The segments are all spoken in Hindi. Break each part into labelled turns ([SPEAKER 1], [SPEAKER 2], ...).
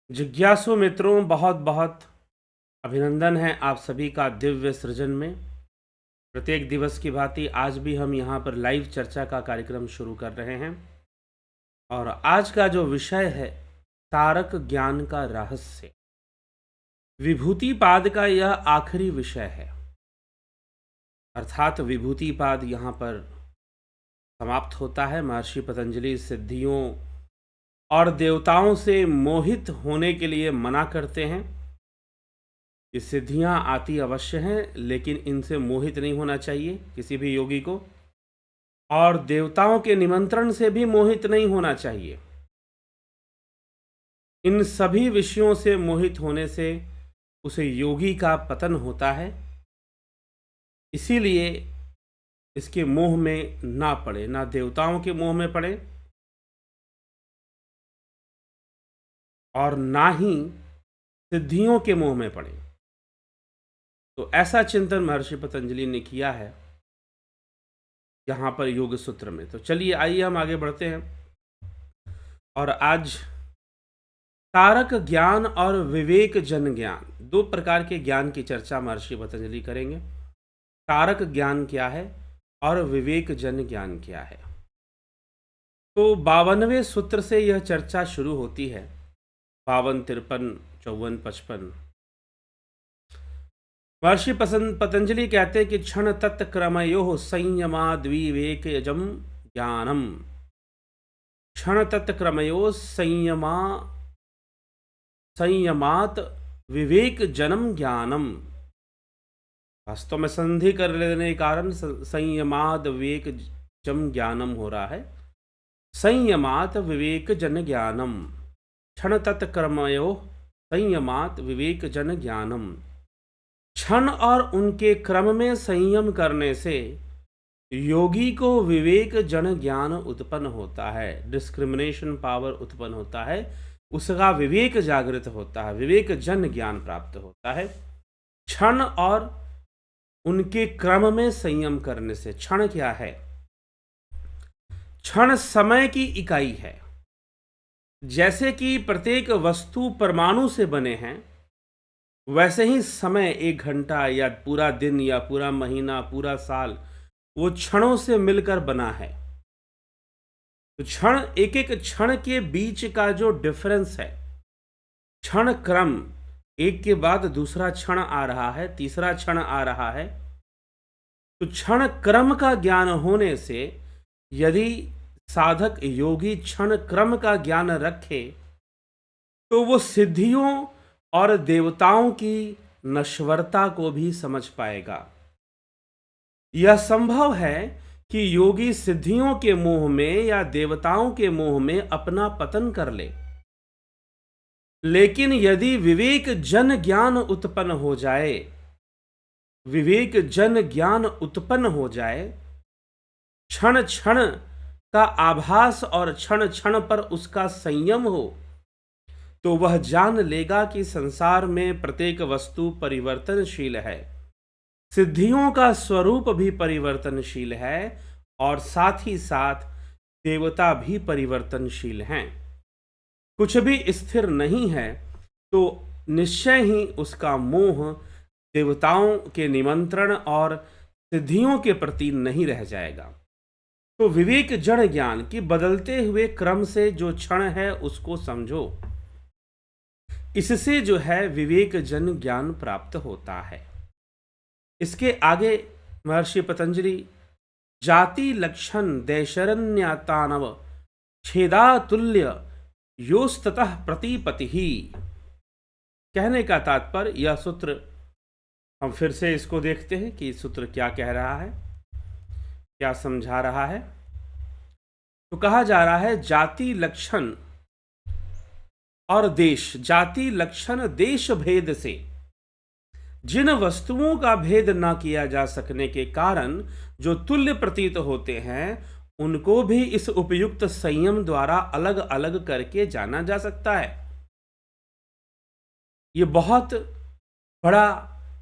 [SPEAKER 1] जिज्ञासु मित्रों, बहुत बहुत अभिनंदन है आप सभी का दिव्य सृजन में। प्रत्येक दिवस की भांति आज भी हम यहाँ पर लाइव चर्चा का कार्यक्रम शुरू कर रहे हैं और आज का जो विषय है तारक ज्ञान का रहस्य। विभूतिपाद का यह आखिरी विषय है, अर्थात विभूतिपाद यहाँ पर समाप्त होता है। महर्षि पतंजलि सिद्धियों और देवताओं से मोहित होने के लिए मना करते हैं। ये सिद्धियां आती अवश्य हैं, लेकिन इनसे मोहित नहीं होना चाहिए किसी भी योगी को, और देवताओं के निमंत्रण से भी मोहित नहीं होना चाहिए। इन सभी विषयों से मोहित होने से उसे योगी का पतन होता है। इसीलिए इसके मोह में ना पड़े, ना देवताओं के मोह में पड़े और ना ही सिद्धियों के मोह में पड़े। तो ऐसा चिंतन महर्षि पतंजलि ने किया है यहाँ पर योग सूत्र में। तो चलिए आइए हम आगे बढ़ते हैं और आज तारक ज्ञान और विवेक जन ज्ञान, दो प्रकार के ज्ञान की चर्चा महर्षि पतंजलि करेंगे। तारक ज्ञान क्या है और विवेक जन ज्ञान क्या है। तो 52वें सूत्र से यह चर्चा शुरू होती है। 52, 53, 54, 55। महर्षि पतंजलि कहते हैं कि क्षण तत्क्रमयो संयमाद्विवेकजम ज्ञानम। क्षण तत्क्रमयो संयमात विवेक जनम ज्ञानम। वास्तव में संधि कर लेने के कारण संयमाद विवेक जम ज्ञानम हो रहा है। संयमात विवेक जन ज्ञानम। क्षण तत्क्रमयो संयमात विवेक जन ज्ञानम। क्षण और उनके क्रम में संयम करने से योगी को विवेक जन ज्ञान उत्पन्न होता है। डिस्क्रिमिनेशन पावर उत्पन्न होता है, उसका विवेक जागृत होता है, विवेक जन ज्ञान प्राप्त होता है। क्षण और उनके क्रम में संयम करने से। क्षण क्या है? क्षण समय की इकाई है। जैसे कि प्रत्येक वस्तु परमाणु से बने हैं, वैसे ही समय 1 घंटा या पूरा दिन या पूरा महीना, पूरा साल, वो क्षणों से मिलकर बना है। तो क्षण, एक एक क्षण के बीच का जो डिफरेंस है, क्षण क्रम, एक के बाद दूसरा क्षण आ रहा है, तीसरा क्षण आ रहा है। तो क्षण क्रम का ज्ञान होने से यदि साधक योगी क्षण क्रम का ज्ञान रखे तो वो सिद्धियों और देवताओं की नश्वरता को भी समझ पाएगा। यह संभव है कि योगी सिद्धियों के मोह में या देवताओं के मोह में अपना पतन कर ले, लेकिन यदि विवेक जन ज्ञान उत्पन्न हो जाए, विवेक जन ज्ञान उत्पन्न हो जाए, क्षण क्षण का आभास और क्षण क्षण पर उसका संयम हो, तो वह जान लेगा कि संसार में प्रत्येक वस्तु परिवर्तनशील है, सिद्धियों का स्वरूप भी परिवर्तनशील है और साथ ही साथ देवता भी परिवर्तनशील हैं। कुछ भी स्थिर नहीं है, तो निश्चय ही उसका मोह देवताओं के निमंत्रण और सिद्धियों के प्रति नहीं रह जाएगा। तो विवेक जड़ ज्ञान की बदलते हुए क्रम से जो क्षण है उसको समझो। इससे जो है विवेक जन ज्ञान प्राप्त होता है। इसके आगे महर्षि पतंजलि जाति लक्षण दैशरण्यातानव छेदातुल्य योस्ततः प्रतिपति ही, कहने का तात्पर्य, यह सूत्र हम फिर से इसको देखते हैं कि सूत्र क्या कह रहा है, क्या समझा रहा है। तो कहा जा रहा है जाति लक्षण और देश, जाति लक्षण देश भेद से जिन वस्तुओं का भेद ना किया जा सकने के कारण जो तुल्य प्रतीत होते हैं, उनको भी इस उपयुक्त संयम द्वारा अलग अलग करके जाना जा सकता है। ये बहुत बड़ा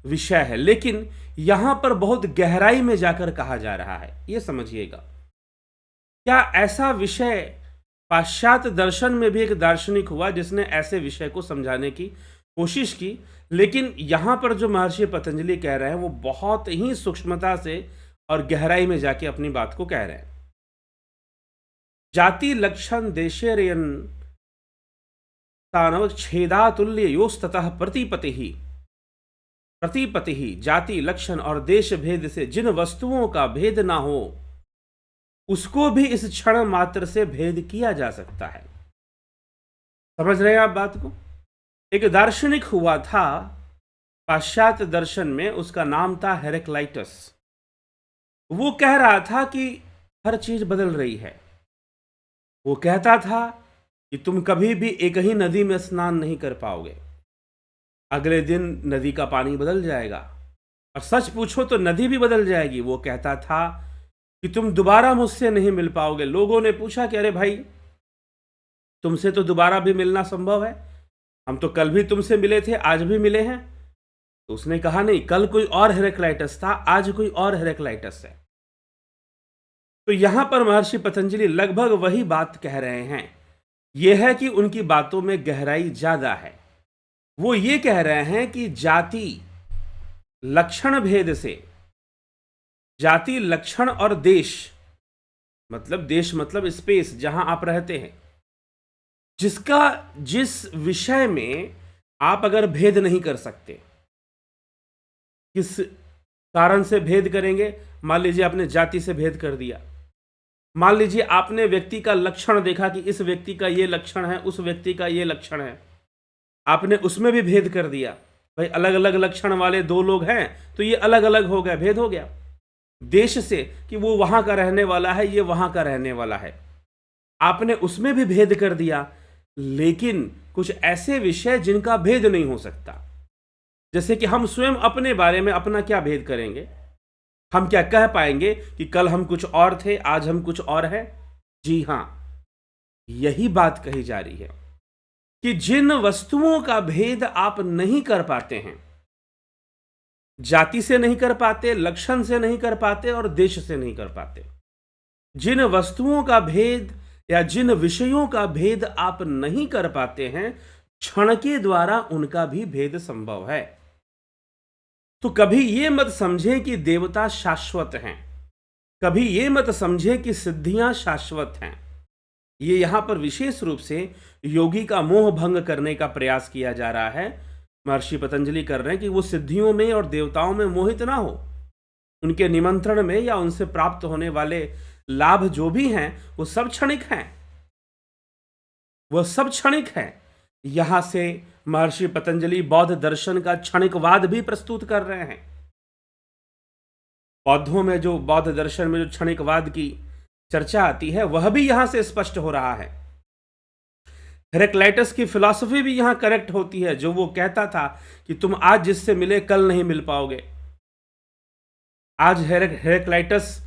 [SPEAKER 1] विषय है, लेकिन यहां पर बहुत गहराई में जाकर कहा जा रहा है, ये समझिएगा। क्या ऐसा विषय पाश्चात्य दर्शन में भी एक दार्शनिक हुआ जिसने ऐसे विषय को समझाने की कोशिश की, लेकिन यहाँ पर जो महर्षि पतंजलि कह रहे हैं वो बहुत ही सूक्ष्मता से और गहराई में जाके अपनी बात को कह रहे हैं। जाति लक्षण देशेरयन तानव छेदातुल्य योस्ततः प्रतिपति ही जाति लक्षण और देश भेद से जिन वस्तुओं का भेद ना हो उसको भी इस क्षण मात्र से भेद किया जा सकता है। समझ रहे हैं आप बात को? एक दार्शनिक हुआ था पाश्चात्य दर्शन में, उसका नाम था हेरेक्लाइटस। वो कह रहा था कि हर चीज बदल रही है। वो कहता था कि तुम कभी भी एक ही नदी में स्नान नहीं कर पाओगे, अगले दिन नदी का पानी बदल जाएगा, और सच पूछो तो नदी भी बदल जाएगी। वो कहता था कि तुम दोबारा मुझसे नहीं मिल पाओगे। लोगों ने पूछा कि अरे भाई, तुमसे तो दोबारा भी मिलना संभव है, हम तो कल भी तुमसे मिले थे, आज भी मिले हैं। तो उसने कहा नहीं, कल कोई और हेरेक्लाइटस था, आज कोई और हेरेक्लाइटस है। तो यहां पर महर्षि पतंजलि लगभग वही बात कह रहे हैं। यह है कि उनकी बातों में गहराई ज्यादा है। वो ये कह रहे हैं कि जाति लक्षण भेद से, जाति लक्षण और देश मतलब स्पेस, जहां आप रहते हैं, जिस विषय में आप अगर भेद नहीं कर सकते, किस कारण से भेद करेंगे? मान लीजिए आपने जाति से भेद कर दिया, मान लीजिए आपने व्यक्ति का लक्षण देखा कि इस व्यक्ति का ये लक्षण है, उस व्यक्ति का ये लक्षण है, आपने उसमें भी भेद कर दिया। भाई अलग अलग लक्षण वाले दो लोग हैं तो ये अलग अलग हो गया, भेद हो गया। देश से कि वो वहां का रहने वाला है, ये वहां का रहने वाला है, आपने उसमें भी भेद कर दिया। लेकिन कुछ ऐसे विषय जिनका भेद नहीं हो सकता, जैसे कि हम स्वयं अपने बारे में अपना क्या भेद करेंगे? हम क्या कह पाएंगे कि कल हम कुछ और थे, आज हम कुछ और हैं? जी हां, यही बात कही जा रही है कि जिन वस्तुओं का भेद आप नहीं कर पाते हैं, जाति से नहीं कर पाते, लक्षण से नहीं कर पाते और देश से नहीं कर पाते, जिन वस्तुओं का भेद या जिन विषयों का भेद आप नहीं कर पाते हैं, क्षण के द्वारा उनका भी भेद संभव है। तो कभी ये मत समझें कि देवता शाश्वत हैं, कभी ये मत समझें कि सिद्धियां शाश्वत हैं। ये यहां पर विशेष रूप से योगी का मोह भंग करने का प्रयास किया जा रहा है। महर्षि पतंजलि कर रहे हैं कि वो सिद्धियों में और देवताओं में मोहित ना हो, उनके निमंत्रण में या उनसे प्राप्त होने वाले लाभ जो भी हैं वो सब क्षणिक हैं, वो सब क्षणिक हैं। यहां से महर्षि पतंजलि बौद्ध दर्शन का क्षणिकवाद भी प्रस्तुत कर रहे हैं। बौद्धों में जो बौद्ध दर्शन में जो क्षणिकवाद की चर्चा आती है वह भी यहां से स्पष्ट हो रहा है। हेरेक्लाइटस की फिलॉसफी भी यहां करेक्ट होती है, जो वो कहता था कि तुम आज जिससे मिले कल नहीं मिल पाओगे। आज हेरेक्लाइटस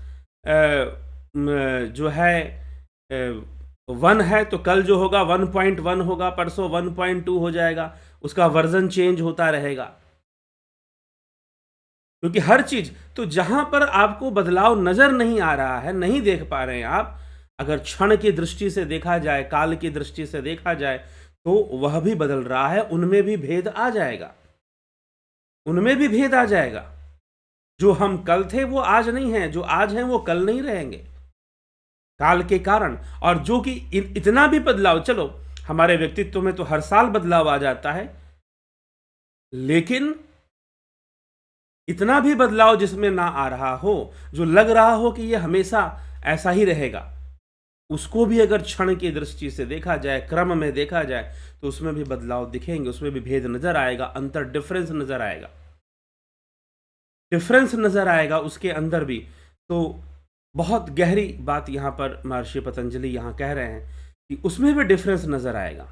[SPEAKER 1] जो है 1 है तो कल जो होगा 1.1 होगा, परसों 1.2 हो जाएगा, उसका वर्जन चेंज होता रहेगा। क्योंकि हर चीज, तो जहां पर आपको बदलाव नजर नहीं आ रहा है, नहीं देख पा रहे हैं आप, अगर क्षण की दृष्टि से देखा जाए, काल की दृष्टि से देखा जाए, तो वह भी बदल रहा है, उनमें भी भेद आ जाएगा, उनमें भी भेद आ जाएगा। जो हम कल थे वो आज नहीं है, जो आज हैं वो कल नहीं रहेंगे काल के कारण। और जो कि इतना भी बदलाव, चलो हमारे व्यक्तित्व में तो हर साल बदलाव आ जाता है, लेकिन इतना भी बदलाव जिसमें ना आ रहा हो, जो लग रहा हो कि यह हमेशा ऐसा ही रहेगा, उसको भी अगर क्षण की दृष्टि से देखा जाए, क्रम में देखा जाए, तो उसमें भी बदलाव दिखेंगे, उसमें भी भेद नजर आएगा, अंतर, डिफरेंस नजर आएगा, डिफरेंस नजर आएगा उसके अंदर भी। तो बहुत गहरी बात यहां पर महर्षि पतंजलि यहां कह रहे हैं कि उसमें भी डिफरेंस नजर आएगा।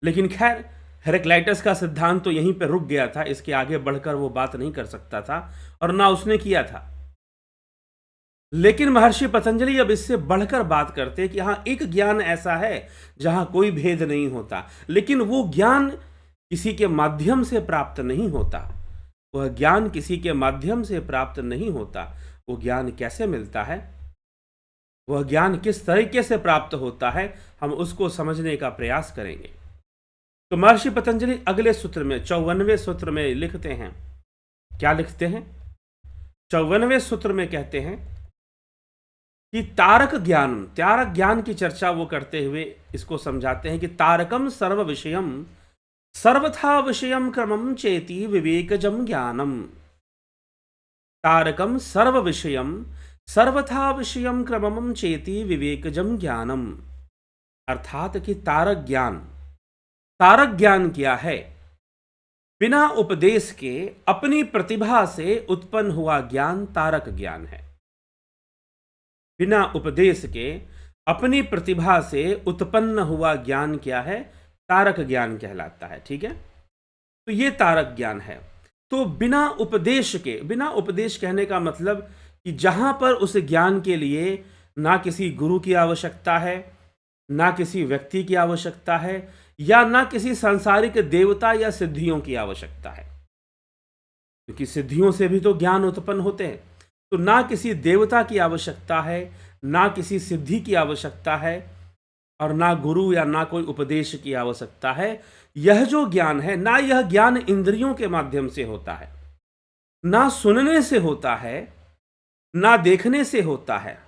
[SPEAKER 1] लेकिन खैर, हेरेक्लाइटस का सिद्धांत तो यहीं पर रुक गया था, इसके आगे बढ़कर वो बात नहीं कर सकता था और ना उसने किया था। लेकिन महर्षि पतंजलि अब इससे बढ़कर बात करते हैं कि हाँ, एक ज्ञान ऐसा है जहां कोई भेद नहीं होता, लेकिन वो ज्ञान किसी के माध्यम से प्राप्त नहीं होता। वह ज्ञान किसी के माध्यम से प्राप्त नहीं होता। वो ज्ञान कैसे मिलता है? वह ज्ञान किस तरीके से प्राप्त होता है, हम उसको समझने का प्रयास करेंगे। तो महर्षि पतंजलि अगले सूत्र में 54वें सूत्र में लिखते हैं, क्या लिखते हैं? 54वें सूत्र में कहते हैं कि तारक ज्ञान की चर्चा वो करते हुए इसको समझाते हैं कि तारकम सर्व विषयम सर्वथा विषयम क्रमम चेति विवेकजम ज्ञानम। तारकम सर्व विषयम सर्वथा विषयम क्रमम चेति विवेकजम ज्ञानम। अर्थात कि तारक ज्ञान क्या है? बिना उपदेश के अपनी प्रतिभा से उत्पन्न हुआ ज्ञान तारक ज्ञान है। बिना उपदेश के अपनी प्रतिभा से उत्पन्न हुआ ज्ञान क्या है? तारक ज्ञान कहलाता है। ठीक है, तो ये तारक ज्ञान है। तो बिना उपदेश कहने का मतलब कि जहां पर उस ज्ञान के लिए ना किसी गुरु की आवश्यकता है, ना किसी व्यक्ति की आवश्यकता है, या ना किसी सांसारिक देवता या सिद्धियों की आवश्यकता है, क्योंकि सिद्धियों से भी तो ज्ञान उत्पन्न होते हैं। तो ना किसी देवता की आवश्यकता है, ना किसी सिद्धि की आवश्यकता है, और ना गुरु या ना कोई उपदेश की आवश्यकता है। यह जो ज्ञान है, ना यह ज्ञान इंद्रियों के माध्यम से होता है, ना सुनने से होता है, ना देखने से होता है।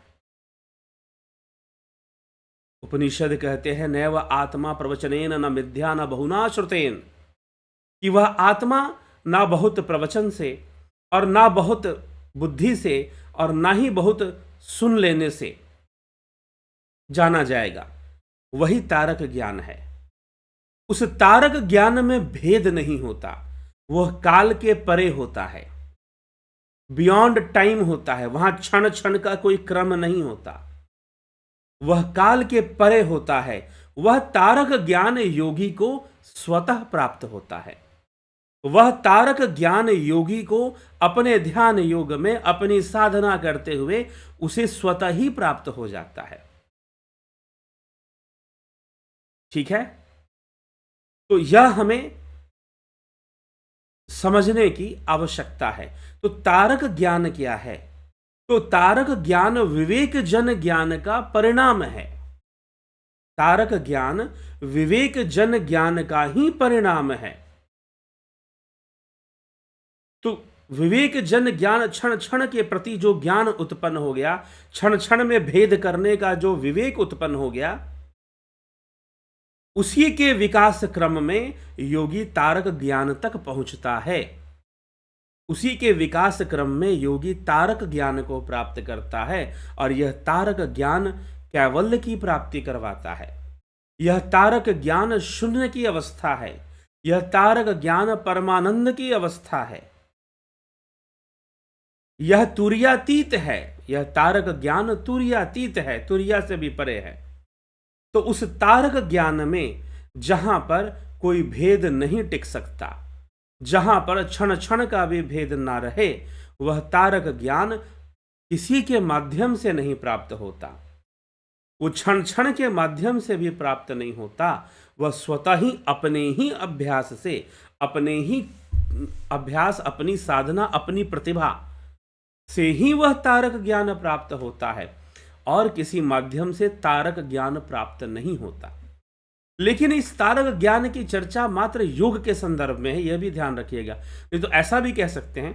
[SPEAKER 1] उपनिषद कहते हैं नैव आत्मा प्रवचनेन न मिथ्या न बहुना श्रुतेन, कि वह आत्मा ना बहुत प्रवचन से और ना बहुत बुद्धि से और ना ही बहुत सुन लेने से जाना जाएगा। वही तारक ज्ञान है। उस तारक ज्ञान में भेद नहीं होता, वह काल के परे होता है, बियॉन्ड टाइम होता है। वहां क्षण क्षण का कोई क्रम नहीं होता, वह काल के परे होता है। वह तारक ज्ञान योगी को स्वतः प्राप्त होता है। वह तारक ज्ञान योगी को अपने ध्यान योग में अपनी साधना करते हुए उसे स्वतः ही प्राप्त हो जाता है। ठीक है, तो यह हमें समझने की आवश्यकता है। तो तारक ज्ञान क्या है? तो तारक ज्ञान विवेक जन ज्ञान का परिणाम है। तारक ज्ञान विवेक जन ज्ञान का ही परिणाम है। तो विवेक जन ज्ञान, क्षण क्षण के प्रति जो ज्ञान उत्पन्न हो गया, क्षण क्षण में भेद करने का जो विवेक उत्पन्न हो गया, उसी के विकास क्रम में योगी तारक ज्ञान तक पहुंचता है। उसी के विकास क्रम में योगी तारक ज्ञान को प्राप्त करता है, और यह तारक ज्ञान कैवल्य की प्राप्ति करवाता है। यह तारक ज्ञान शून्य की अवस्था है। यह तारक ज्ञान परमानंद की अवस्था है। यह तुर्यातीत है। यह तारक ज्ञान तुर्यातीत है, तुर्या से भी परे है। तो उस तारक ज्ञान में जहां पर कोई भेद नहीं टिक सकता, जहां पर क्षण क्षण का भी भेद ना रहे, वह तारक ज्ञान किसी के माध्यम से नहीं प्राप्त होता। वो क्षण क्षण के माध्यम से भी प्राप्त नहीं होता। वह स्वतः ही अपने ही अभ्यास से, अपने ही अभ्यास, अपनी साधना, अपनी प्रतिभा से ही वह तारक ज्ञान प्राप्त होता है, और किसी माध्यम से तारक ज्ञान प्राप्त नहीं होता। लेकिन इस तारक ज्ञान की चर्चा मात्र योग के संदर्भ में है, यह भी ध्यान रखिएगा। नहीं तो ऐसा भी कह सकते हैं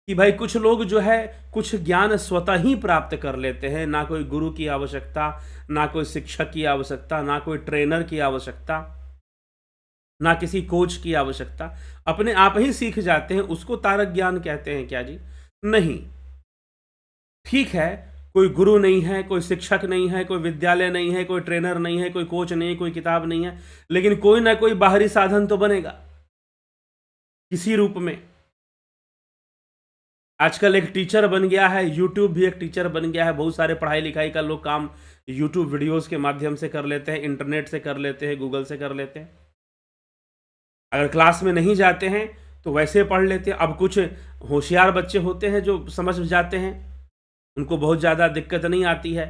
[SPEAKER 1] कि भाई कुछ लोग जो है कुछ ज्ञान स्वतः ही प्राप्त कर लेते हैं, ना कोई गुरु की आवश्यकता, ना कोई शिक्षक की आवश्यकता, ना कोई ट्रेनर की आवश्यकता, ना किसी कोच की आवश्यकता, अपने आप ही सीख जाते हैं। उसको तारक ज्ञान कहते हैं क्या जी? नहीं। ठीक है, कोई गुरु नहीं है, कोई शिक्षक नहीं है, कोई विद्यालय नहीं है, कोई ट्रेनर नहीं है, कोई कोच नहीं है, कोई किताब नहीं है, लेकिन कोई ना कोई बाहरी साधन तो बनेगा किसी रूप में। आजकल एक टीचर बन गया है, यूट्यूब भी एक टीचर बन गया है। बहुत सारे पढ़ाई लिखाई का लोग काम यूट्यूब वीडियोस के माध्यम से कर लेते हैं, इंटरनेट से कर लेते हैं, गूगल से कर लेते हैं। अगर क्लास में नहीं जाते हैं तो वैसे पढ़ लेते हैं। अब कुछ होशियार बच्चे होते हैं जो समझ जाते हैं, उनको बहुत ज़्यादा दिक्कत नहीं आती है।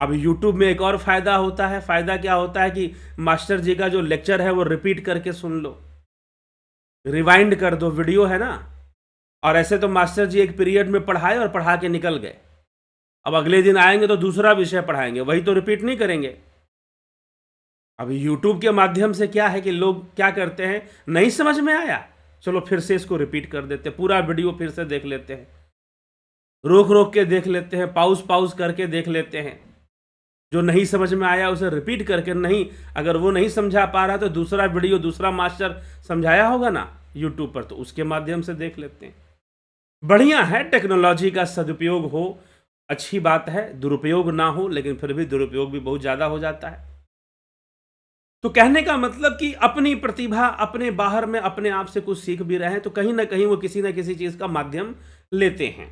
[SPEAKER 1] अब यूट्यूब में एक और फ़ायदा होता है। फ़ायदा क्या होता है कि मास्टर जी का जो लेक्चर है वो रिपीट करके सुन लो, रिवाइंड कर दो, वीडियो है ना। और ऐसे तो मास्टर जी एक पीरियड में पढ़ाए और पढ़ा के निकल गए, अब अगले दिन आएंगे तो दूसरा विषय पढ़ाएंगे, वही तो रिपीट नहीं करेंगे। अब यूट्यूब के माध्यम से क्या है कि लोग क्या करते हैं, नहीं समझ में आया, चलो फिर से इसको रिपीट कर देते हैं, पूरा वीडियो फिर से देख लेते हैं, रोक रोक के देख लेते हैं, पाउज पाउज करके देख लेते हैं। जो नहीं समझ में आया उसे रिपीट करके, नहीं अगर वो नहीं समझा पा रहा तो दूसरा वीडियो दूसरा मास्टर समझाया होगा ना यूट्यूब पर, तो उसके माध्यम से देख लेते हैं। बढ़िया है, टेक्नोलॉजी का सदुपयोग हो, अच्छी बात है, दुरुपयोग ना हो, लेकिन फिर भी दुरुपयोग भी बहुत ज़्यादा हो जाता है। तो कहने का मतलब कि अपनी प्रतिभा, अपने बाहर में अपने आप से कुछ सीख भी रहे हैं तो कहीं ना कहीं वो किसी ना किसी चीज़ का माध्यम लेते हैं,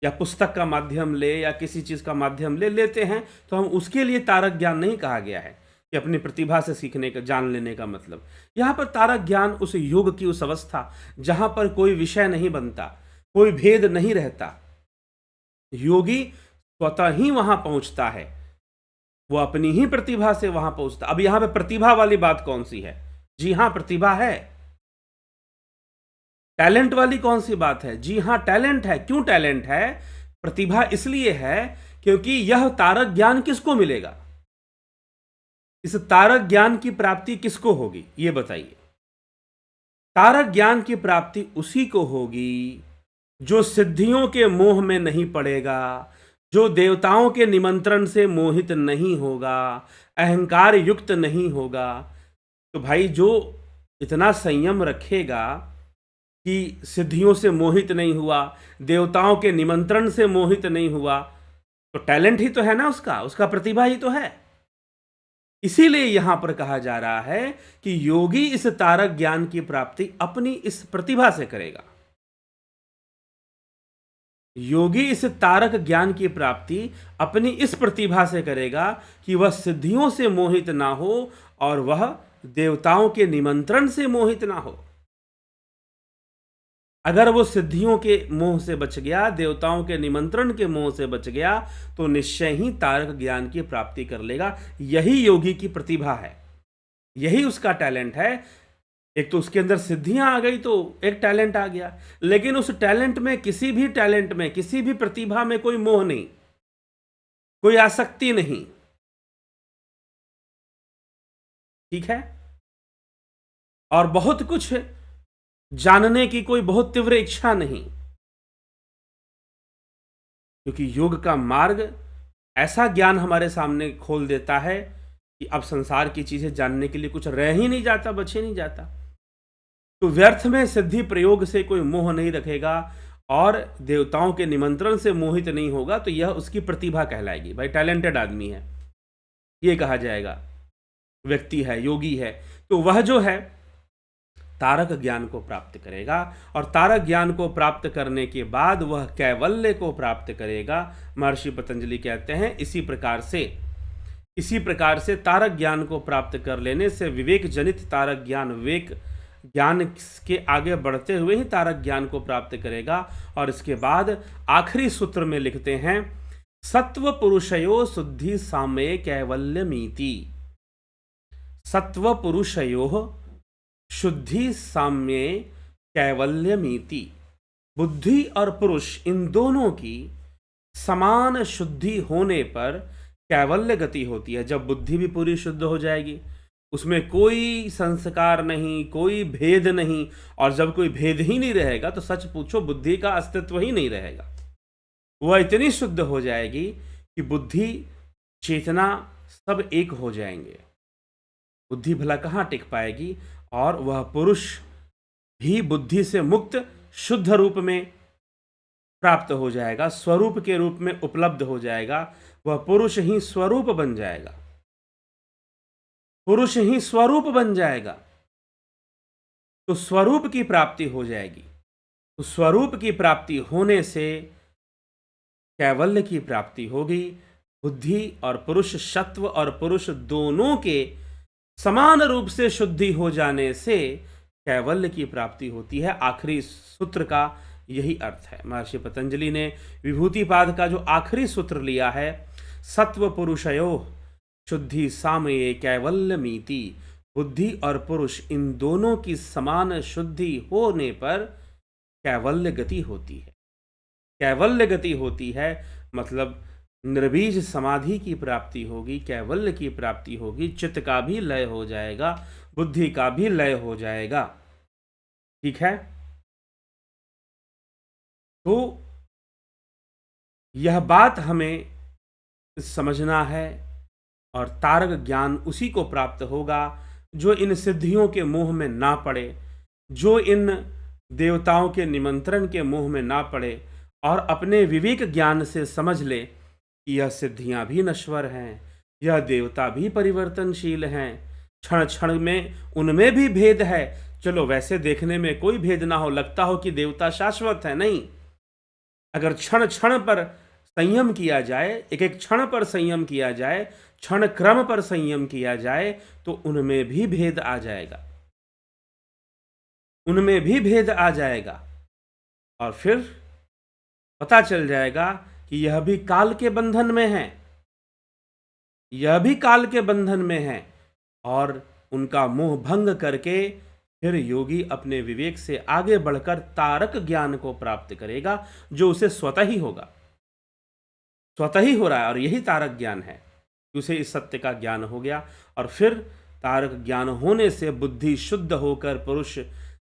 [SPEAKER 1] या पुस्तक का माध्यम ले या किसी चीज़ का माध्यम लेते हैं, तो हम उसके लिए तारक ज्ञान नहीं कहा गया है कि अपनी प्रतिभा से सीखने का, जान लेने का मतलब। यहाँ पर तारक ज्ञान उस योग की उस अवस्था जहाँ पर कोई विषय नहीं बनता, कोई भेद नहीं रहता, योगी स्वतः ही वहाँ पहुँचता है, वो अपनी ही प्रतिभा से वहाँ पहुँचता। अब यहाँ पे प्रतिभा वाली बात कौन सी है? जी हाँ, प्रतिभा है। टैलेंट वाली कौन सी बात है? जी हाँ, टैलेंट है। क्यों टैलेंट है? प्रतिभा इसलिए है क्योंकि यह तारक ज्ञान किसको मिलेगा, इस तारक ज्ञान की प्राप्ति किसको होगी, ये बताइए। तारक ज्ञान की प्राप्ति उसी को होगी जो सिद्धियों के मोह में नहीं पड़ेगा, जो देवताओं के निमंत्रण से मोहित नहीं होगा, अहंकार युक्त नहीं होगा। तो भाई जो इतना संयम रखेगा कि सिद्धियों से मोहित नहीं हुआ, देवताओं के निमंत्रण से मोहित नहीं हुआ, तो टैलेंट ही तो है ना उसका, उसका प्रतिभा ही तो है। इसीलिए यहां पर कहा जा रहा है कि योगी इस तारक ज्ञान की प्राप्ति अपनी इस प्रतिभा से करेगा। योगी इस तारक ज्ञान की प्राप्ति अपनी इस प्रतिभा से करेगा कि वह सिद्धियों से मोहित ना हो और वह देवताओं के निमंत्रण से मोहित ना हो। अगर वो सिद्धियों के मोह से बच गया, देवताओं के निमंत्रण के मोह से बच गया, तो निश्चय ही तारक ज्ञान की प्राप्ति कर लेगा। यही योगी की प्रतिभा है, यही उसका टैलेंट है। एक तो उसके अंदर सिद्धियां आ गई तो एक टैलेंट आ गया, लेकिन उस टैलेंट में, किसी भी टैलेंट में, किसी भी प्रतिभा में कोई मोह नहीं, कोई आसक्ति नहीं। ठीक है, और बहुत कुछ जानने की कोई बहुत तीव्र इच्छा नहीं, क्योंकि योग का मार्ग ऐसा ज्ञान हमारे सामने खोल देता है कि अब संसार की चीजें जानने के लिए कुछ रह ही नहीं जाता, बच ही नहीं जाता। तो व्यर्थ में सिद्धि प्रयोग से कोई मोह नहीं रखेगा और देवताओं के निमंत्रण से मोहित नहीं होगा, तो यह उसकी प्रतिभा कहलाएगी। भाई टैलेंटेड आदमी है, ये कहा जाएगा, व्यक्ति है, योगी है। तो वह जो है तारक ज्ञान को प्राप्त करेगा, और तारक ज्ञान को प्राप्त करने के बाद वह कैवल्य को प्राप्त करेगा। महर्षि पतंजलि कहते हैं इसी प्रकार से तारक ज्ञान को प्राप्त कर लेने से विवेक जनित तारक ज्ञान, विवेक ज्ञान के आगे बढ़ते हुए ही तारक ज्ञान को प्राप्त करेगा। और इसके बाद आखिरी सूत्र में लिखते हैं, सत्व पुरुषयो शुद्धि साम्ये कैवल्यमीति। सत्व पुरुषयो शुद्धि साम्ये कैवल्यमीति। बुद्धि और पुरुष इन दोनों की समान शुद्धि होने पर कैवल्य गति होती है। जब बुद्धि भी पूरी शुद्ध हो जाएगी, उसमें कोई संस्कार नहीं, कोई भेद नहीं, और जब कोई भेद ही नहीं रहेगा तो सच पूछो बुद्धि का अस्तित्व ही नहीं रहेगा। वह इतनी शुद्ध हो जाएगी कि बुद्धि, चेतना सब एक हो जाएंगे। बुद्धि भला कहाँ टिक पाएगी, और वह पुरुष भी बुद्धि से मुक्त शुद्ध रूप में प्राप्त हो जाएगा, स्वरूप के रूप में उपलब्ध हो जाएगा। वह पुरुष ही स्वरूप बन जाएगा, पुरुष ही स्वरूप बन जाएगा। तो स्वरूप की प्राप्ति हो जाएगी। तो स्वरूप की प्राप्ति होने से कैवल्य की प्राप्ति होगी। बुद्धि और पुरुष, सत्व और पुरुष दोनों के समान रूप से शुद्धि हो जाने से कैवल्य की प्राप्ति होती है। आखिरी सूत्र का यही अर्थ है। महर्षि पतंजलि ने विभूतिपाद का जो आखिरी सूत्र लिया है, सत्व पुरुषयो शुद्धि साम्ये कैवल्यमीति। बुद्धि और पुरुष इन दोनों की समान शुद्धि होने पर कैवल्य गति होती है। कैवल्य गति होती है, मतलब निर्बीज समाधि की प्राप्ति होगी, कैवल्य की प्राप्ति होगी, चित्त का भी लय हो जाएगा, बुद्धि का भी लय हो जाएगा। ठीक है, तो यह बात हमें समझना है, और तारक ज्ञान उसी को प्राप्त होगा जो इन सिद्धियों के मोह में ना पड़े, जो इन देवताओं के निमंत्रण के मोह में ना पड़े, और अपने विवेक ज्ञान से समझ ले कि यह सिद्धियां भी नश्वर हैं, यह देवता भी परिवर्तनशील हैं, क्षण क्षण में उनमें भी भेद है। चलो वैसे देखने में कोई भेद ना हो, लगता हो कि देवता शाश्वत है, नहीं। अगर क्षण क्षण पर संयम किया जाए, एक एक क्षण पर संयम किया जाए, क्षण क्रम पर संयम किया जाए, तो उनमें भी भेद आ जाएगा, उनमें भी भेद आ जाएगा। और फिर पता चल जाएगा कि यह भी काल के बंधन में है, यह भी काल के बंधन में है, और उनका मोह भंग करके फिर योगी अपने विवेक से आगे बढ़कर तारक ज्ञान को प्राप्त करेगा, जो उसे स्वतः ही होगा, स्वतः ही हो रहा है। और यही तारक ज्ञान है कि उसे इस सत्य का ज्ञान हो गया, और फिर तारक ज्ञान होने से बुद्धि शुद्ध होकर पुरुष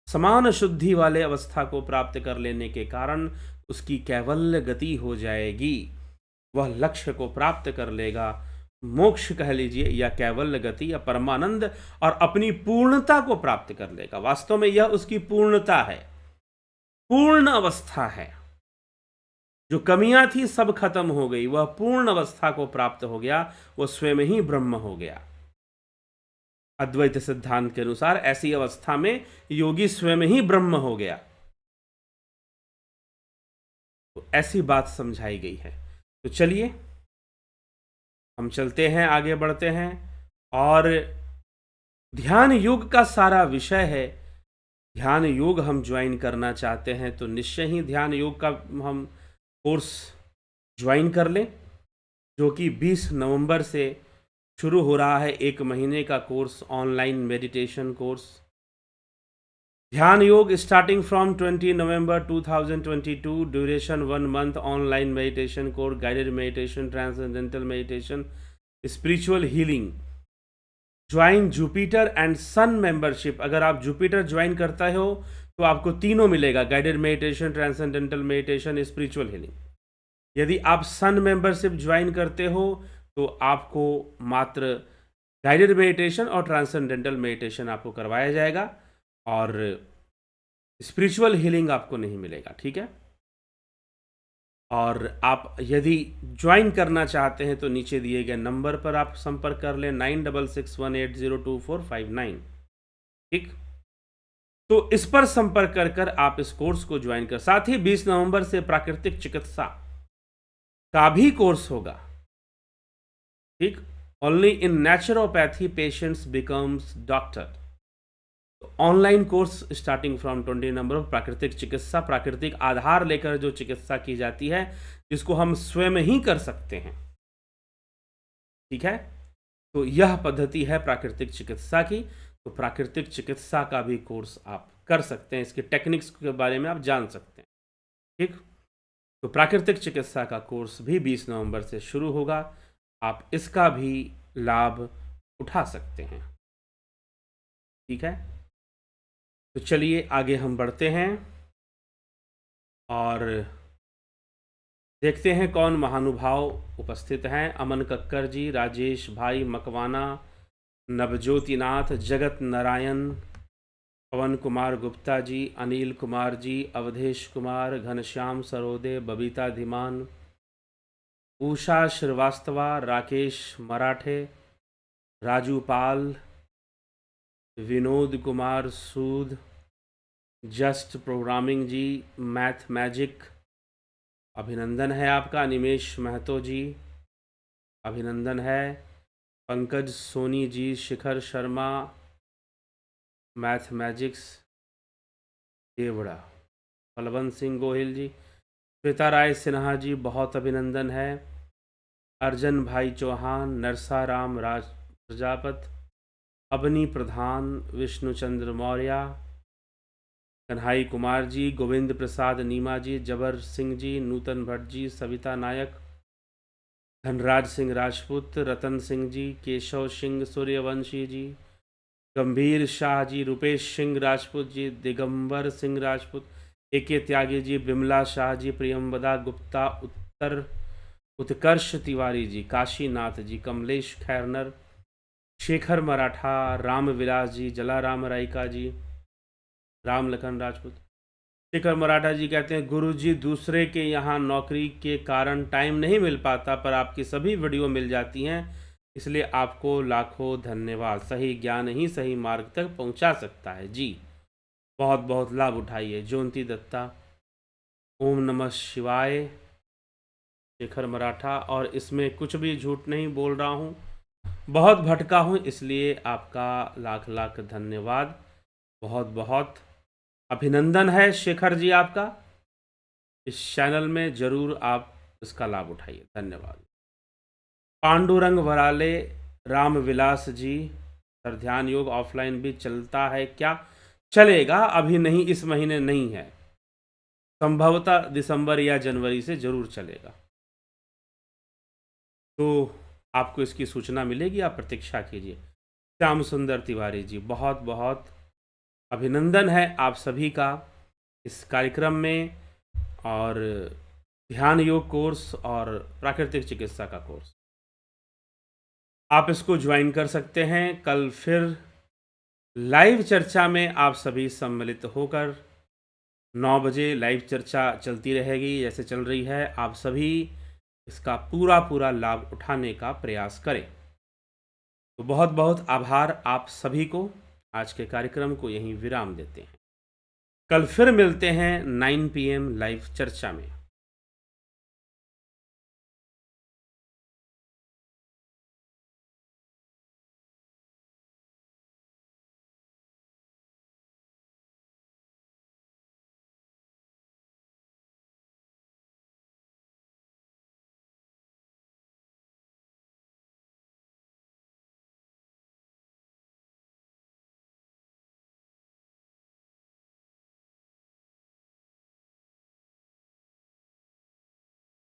[SPEAKER 1] समान शुद्धि वाले अवस्था को प्राप्त कर लेने के कारण उसकी कैवल्य गति हो जाएगी, वह लक्ष्य को प्राप्त कर लेगा, मोक्ष कह लीजिए, या कैवल्य गति, या परमानंद, और अपनी पूर्णता को प्राप्त कर लेगा। वास्तव में यह उसकी पूर्णता है, पूर्ण अवस्था है। जो कमियां थी सब खत्म हो गई, वह पूर्ण अवस्था को प्राप्त हो गया, वह स्वयं ही ब्रह्म हो गया। अद्वैत सिद्धांत के अनुसार ऐसी अवस्था में योगी स्वयं ही ब्रह्म हो गया। तो ऐसी बात समझाई गई है। तो चलिए हम चलते हैं, आगे बढ़ते हैं, और ध्यान योग का सारा विषय है। ध्यान योग हम ज्वाइन करना चाहते हैं तो निश्चय ही ध्यान योग का हम कोर्स ज्वाइन कर लें, जो कि 20 नवंबर से शुरू हो रहा है, 1 महीने का कोर्स, ऑनलाइन मेडिटेशन कोर्स। ध्यान योग starting from 20 November 2022, duration 1 month, online meditation course, guided meditation, transcendental meditation, spiritual healing. Join Jupiter and Sun membership. अगर आप जुपिटर ज्वाइन करते हो तो आपको तीनों मिलेगा, guided meditation, transcendental meditation, spiritual healing. यदि आप सन मेंबरशिप ज्वाइन करते हो तो आपको मात्र गाइडेड मेडिटेशन और ट्रांसेंडेंटल मेडिटेशन आपको करवाया जाएगा, और स्पिरिचुअल हीलिंग आपको नहीं मिलेगा। ठीक है, और आप यदि ज्वाइन करना चाहते हैं तो नीचे दिए गए नंबर पर आप संपर्क कर लें, 9661802459। ठीक, तो इस पर संपर्क कर आप इस कोर्स को ज्वाइन कर। साथ ही 20 नवंबर से प्राकृतिक चिकित्सा का भी कोर्स होगा। ठीक, only in naturopathy patients becomes doctor. Online course starting from 20 number of प्राकृतिक चिकित्सा, प्राकृतिक आधार लेकर जो चिकित्सा की जाती है, जिसको हम स्वयं ही कर सकते हैं। ठीक है, तो यह पद्धति है प्राकृतिक चिकित्सा की। तो प्राकृतिक चिकित्सा का भी कोर्स आप कर सकते हैं, इसके टेक्निक्स के बारे में आप जान सकते हैं। ठीक, तो प्राकृतिक चिकित्सा का कोर्स भी 20 नवंबर से शुरू होगा, आप इसका भी लाभ उठा सकते हैं। ठीक है, तो चलिए आगे हम बढ़ते हैं और देखते हैं कौन महानुभाव उपस्थित हैं। अमन कक्कर जी, राजेश भाई मकवाना, नवज्योतिनाथ, जगत नारायण, पवन कुमार गुप्ता जी, अनिल कुमार जी, अवधेश कुमार, घनश्याम सरोदे, बबीता धीमान, उषा श्रीवास्तवा, राकेश मराठे, राजू पाल, विनोद कुमार सूद, जस्ट प्रोग्रामिंग जी, मैथ मैजिक, अभिनंदन है आपका। निमेश महतो जी, अभिनंदन है। पंकज सोनी जी, शिखर शर्मा, मैथ मैजिक्स देवड़ा, बलवंत सिंह गोहिल जी, श्वेता राय सिन्हा जी, बहुत अभिनंदन है। अर्जन भाई चौहान, नरसा राम राज प्रजापत, अबनी प्रधान, विष्णुचंद्र मौर्य, कन्हाई कुमार जी, गोविंद प्रसाद नीमा जी, जबर सिंह जी, नूतन भट्ट जी, सविता नायक, धनराज सिंह राजपूत, रतन सिंह जी, केशव सिंह सूर्यवंशी जी, गंभीर शाह जी, रुपेश सिंह राजपूत जी, दिगंबर सिंह राजपूत, AK त्यागी जी, बिमला शाह जी, प्रियंवदा गुप्ता, उत्कर्ष तिवारी जी, काशीनाथ जी, कमलेश खैरनर, शेखर मराठा, रामविलास जी, जलाराम रायका जी, राम लखन राजपूत। शेखर मराठा जी कहते हैं, गुरु जी दूसरे के यहाँ नौकरी के कारण टाइम नहीं मिल पाता, पर आपकी सभी वीडियो मिल जाती हैं, इसलिए आपको लाखों धन्यवाद। सही ज्ञान ही सही मार्ग तक पहुंचा सकता है। जी, बहुत बहुत लाभ उठाइए। ज्योति दत्ता, ओम नमः शिवाय। शेखर मराठा, और इसमें कुछ भी झूठ नहीं बोल रहा हूँ, बहुत भटका हूँ, इसलिए आपका लाख लाख धन्यवाद। बहुत बहुत अभिनंदन है शेखर जी आपका। इस चैनल में ज़रूर आप इसका लाभ उठाइए। धन्यवाद। पांडुरंग वराले, रामविलास जी, सर ध्यान योग ऑफलाइन भी चलता है क्या? चलेगा, अभी नहीं, इस महीने नहीं है, संभवतः दिसंबर या जनवरी से ज़रूर चलेगा, तो आपको इसकी सूचना मिलेगी, आप प्रतीक्षा कीजिए। श्याम सुंदर तिवारी जी, बहुत बहुत अभिनंदन है आप सभी का इस कार्यक्रम में, और ध्यान योग कोर्स और प्राकृतिक चिकित्सा का कोर्स आप इसको ज्वाइन कर सकते हैं। कल फिर लाइव चर्चा में आप सभी सम्मिलित होकर 9 बजे लाइव चर्चा चलती रहेगी जैसे चल रही है। आप सभी इसका पूरा पूरा लाभ उठाने का प्रयास करें। तो बहुत बहुत आभार आप सभी को। आज के कार्यक्रम को यहीं विराम देते हैं। कल फिर मिलते हैं 9 PM लाइव चर्चा में।